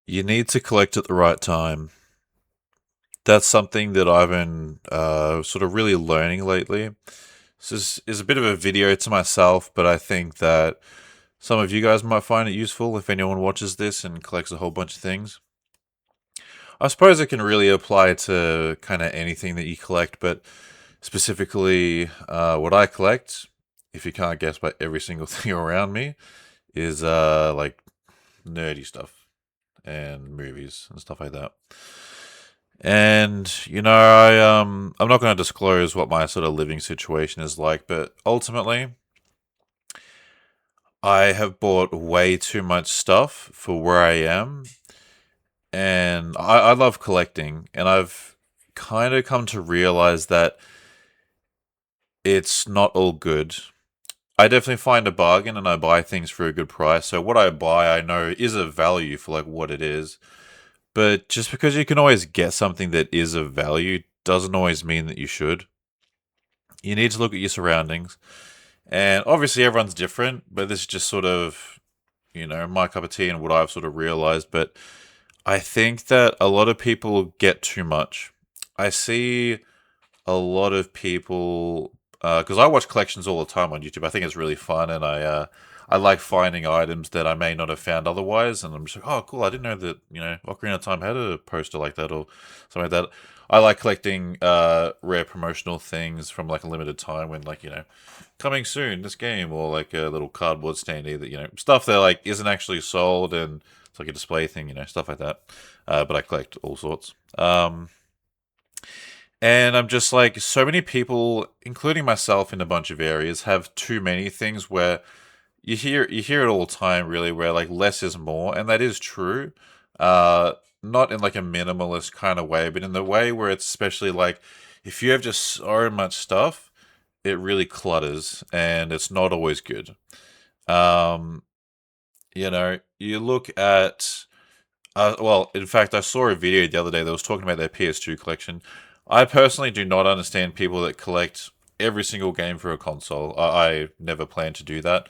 You need to collect at the right time. That's something that I've been sort of really learning lately. This is a bit of a video to myself, but I think that some of you guys might find it useful if anyone watches this and collects a whole bunch of things. I suppose it can really apply to kind of anything that you collect, but specifically what I collect, if you can't guess by every single thing around me, is like nerdy stuff and movies and stuff like that. And I'm not going to disclose what my sort of living situation is like, but ultimately, I have bought way too much stuff for where I am, and I love collecting, and I've kind of come to realize that it's not all good. I definitely find a bargain and I buy things for a good price. So what I buy, I know is of value for like what it is. But just because you can always get something that is of value doesn't always mean that you should. You need to look at your surroundings. And obviously everyone's different, but this is just sort of, my cup of tea and what I've sort of realized. But I think that a lot of people get too much. I see a lot of people because I watch collections all the time on YouTube. I think it's really fun, and I like finding items that I may not have found otherwise. And I'm just like, oh, cool! I didn't know that Ocarina of Time had a poster like that or something like that. I like collecting rare promotional things from like a limited time when like coming soon this game or like a little cardboard standee that stuff that like isn't actually sold and it's like a display thing, stuff like that. But I collect all sorts. And I'm just like, so many people, including myself in a bunch of areas, have too many things where you hear it all the time, really, where like less is more, and that is true. Not in like a minimalist kind of way, but in the way where it's especially like if you have just so much stuff, it really clutters, and it's not always good. Um, you look at well, in fact, I saw a video the other day that was talking about their PS2 collection. I personally do not understand people that collect every single game for a console. I never plan to do that.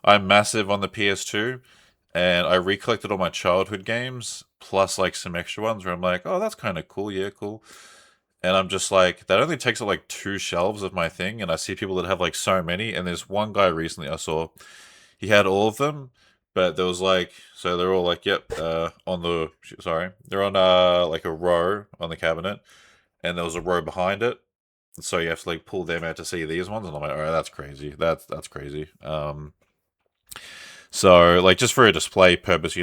I'm massive on the PS2, and I recollected all my childhood games, plus like some extra ones where I'm like, oh, that's kind of cool. Yeah, cool. And I'm just like, that only takes up like two shelves of my thing, and I see people that have like so many. And there's one guy recently I saw, he had all of them, but there was like, so they're all like, yep, on the, sorry, they're on like a row on the cabinet, and there was a row behind it. So you have to like pull them out to see these ones, and I'm like, all right, that's crazy. That's crazy. So like just for a display purpose,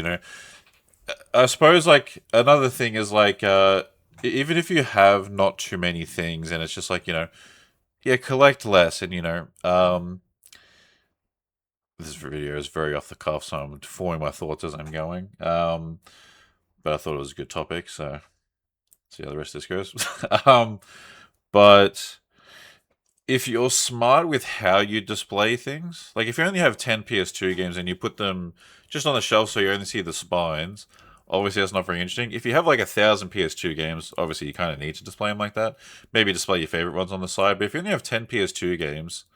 I suppose like another thing is like, even if you have not too many things, and it's just like yeah, collect less, and this video is very off the cuff, so I'm forming my thoughts as I'm going. But I thought it was a good topic, so see how the rest of this goes. um, but if you're smart with how you display things, like if you only have 10 PS2 games and you put them just on the shelf so you only see the spines, obviously that's not very interesting. If you have like 1,000 PS2 games, obviously you kind of need to display them like that. Maybe display your favorite ones on the side, but if you only have 10 PS2 games,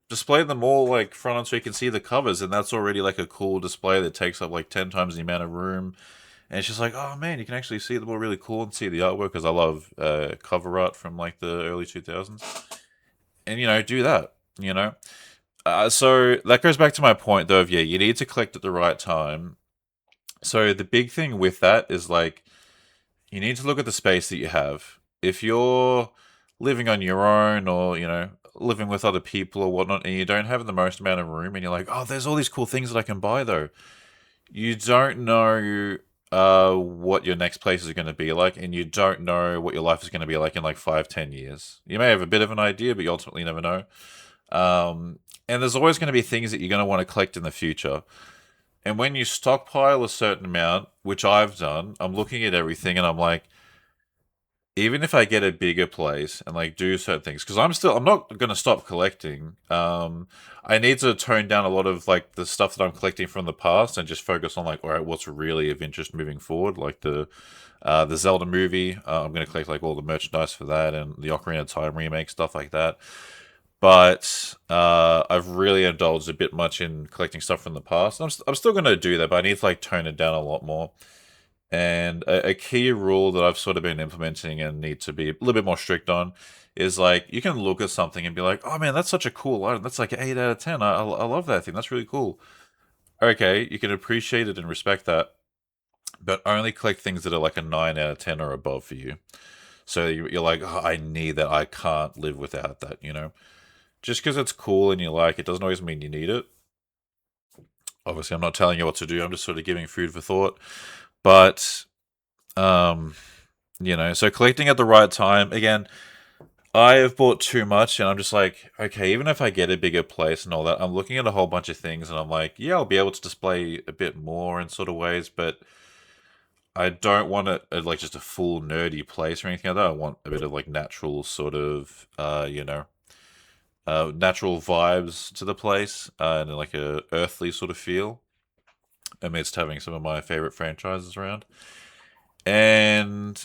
display them all like front on so you can see the covers, and that's already like a cool display that takes up like 10 times the amount of room. And it's just like, oh man, you can actually see them all really cool and see the artwork because I love cover art from like the early 2000s. And do that, you know. So that goes back to my point though of yeah, you need to collect at the right time. So the big thing with that is like you need to look at the space that you have. If you're living on your own or, living with other people or whatnot, and you don't have the most amount of room, and you're like, oh, there's all these cool things that I can buy though. You don't know what your next place is going to be like, and you don't know what your life is going to be like in like 5, 10 years. You may have a bit of an idea, but you ultimately never know. And there's always going to be things that you're going to want to collect in the future. And when you stockpile a certain amount, which I've done, I'm looking at everything and I'm like, even if I get a bigger place and like do certain things, because I'm not going to stop collecting. I need to tone down a lot of like the stuff that I'm collecting from the past and just focus on like, all right, what's really of interest moving forward, like the Zelda movie. I'm going to collect like all the merchandise for that and the Ocarina of Time remake stuff like that. But I've really indulged a bit much in collecting stuff from the past. I'm still going to do that, but I need to like tone it down a lot more. And a key rule that I've sort of been implementing and need to be a little bit more strict on is like you can look at something and be like, oh man, that's such a cool item. That's like an 8 out of 10. I love that thing. That's really cool. Okay, you can appreciate it and respect that, but only collect things that are like a 9 out of 10 or above for you. So you're like, oh, I need that. I can't live without that, you know? Just because it's cool and you like it doesn't always mean you need it. Obviously, I'm not telling you what to do. I'm just sort of giving food for thought. But, um, so collecting at the right time, again, I have bought too much and I'm just like, okay, even if I get a bigger place and all that, I'm looking at a whole bunch of things and I'm like, yeah, I'll be able to display a bit more in sort of ways, but I don't want it like just a full nerdy place or anything like that. I want a bit of like natural sort of, natural vibes to the place and like a earthly sort of feel amidst having some of my favorite franchises around. And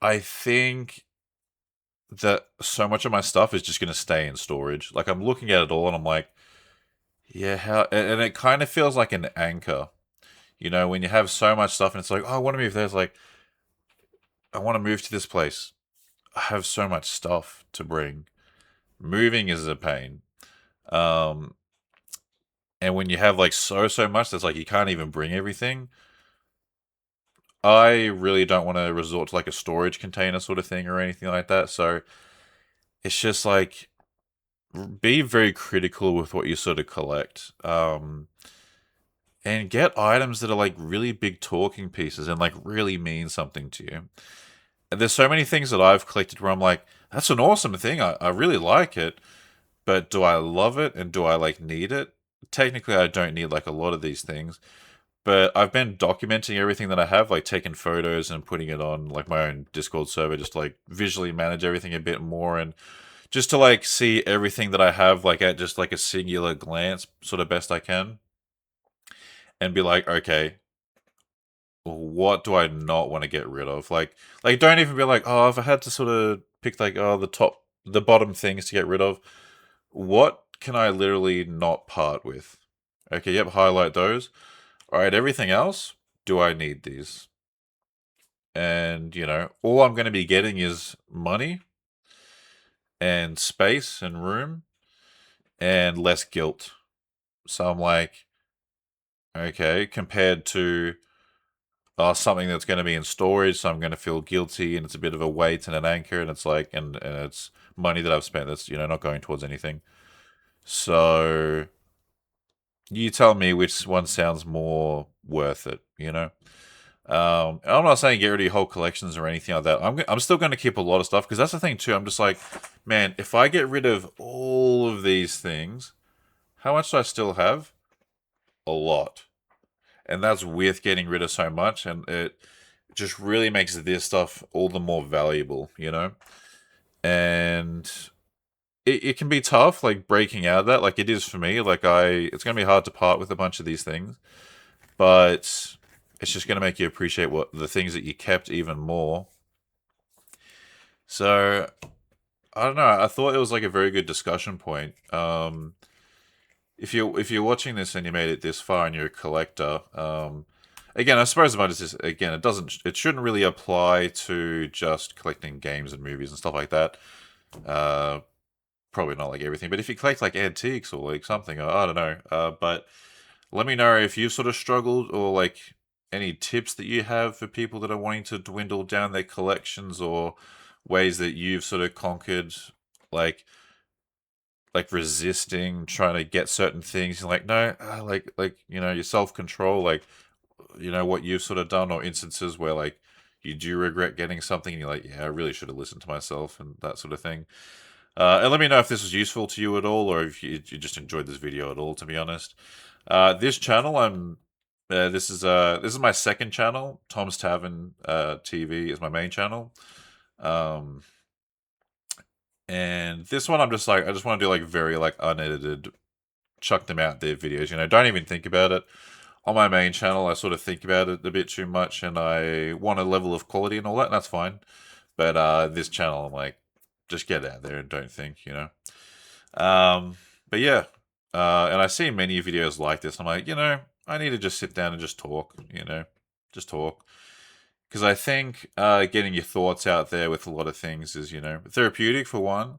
I think that so much of my stuff is just going to stay in storage. Like I'm looking at it all and I'm like, yeah, how? And it kind of feels like an anchor. When you have so much stuff and it's like, oh, I want to move there. It's like, I want to move to this place. I have so much stuff to bring. Moving is a pain. Um, and when you have like so much, that's like you can't even bring everything. I really don't want to resort to like a storage container sort of thing or anything like that. So it's just like be very critical with what you sort of collect. And get items that are like really big talking pieces and like really mean something to you. And there's so many things that I've collected where I'm like, that's an awesome thing. I really like it. But do I love it and do I like need it? Technically, I don't need like a lot of these things. But I've been documenting everything that I have, like taking photos and putting it on like my own Discord server, just to, like visually manage everything a bit more and just to like see everything that I have like at just like a singular glance, sort of best I can, and be like, okay, what do I not want to get rid of? Like don't even be like, oh, if I had to sort of pick like the bottom things to get rid of, what can I literally not part with? Okay, yep, highlight those. All right, everything else, do I need these? And, all I'm going to be getting is money and space and room and less guilt. So I'm like, okay, compared to something that's going to be in storage, so I'm going to feel guilty and it's a bit of a weight and an anchor and it's like, and it's money that I've spent that's, not going towards anything. So you tell me which one sounds more worth it. I'm not saying get rid of your whole collections or anything like that. I'm still going to keep a lot of stuff because that's the thing too. I'm just like, man, if I get rid of all of these things, how much do I still have? A lot, and that's with getting rid of so much, and it just really makes this stuff all the more valuable. And it can be tough, like breaking out of that, like it is for me. Like it's going to be hard to part with a bunch of these things, but it's just going to make you appreciate what the things that you kept even more. So I don't know. I thought it was like a very good discussion point. If you're watching this and you made it this far and you're a collector, again, I suppose about this again, it shouldn't really apply to just collecting games and movies and stuff like that. Probably not like everything, but if you collect like antiques or like something, I don't know. But let me know if you've sort of struggled or like any tips that you have for people that are wanting to dwindle down their collections or ways that you've sort of conquered like resisting trying to get certain things. You're like, no, like your self-control, like what you've sort of done, or instances where like you do regret getting something and you're like, yeah, I really should have listened to myself and that sort of thing. And let me know if this was useful to you at all, or if you just enjoyed this video at all, to be honest. This channel, this is my second channel. Tom's Tavern TV is my main channel. And this one, I'm just like, I just want to do like very like unedited, chuck them out there videos. Don't even think about it. On my main channel, I sort of think about it a bit too much, and I want a level of quality and all that, and that's fine. But this channel, I'm like, just get out there and don't think. But yeah, and I see many videos like this. I'm like, I need to just sit down and just talk. just talk. Because I think getting your thoughts out there with a lot of things is, therapeutic for one,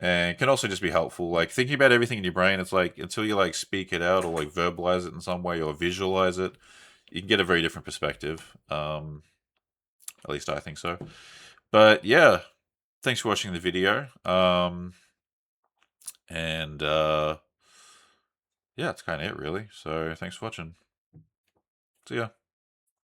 and can also just be helpful. Like thinking about everything in your brain, it's like until you like speak it out or like verbalize it in some way or visualize it, you can get a very different perspective. At least I think so. But yeah, thanks for watching the video. And yeah, that's kind of it really. So thanks for watching. See ya.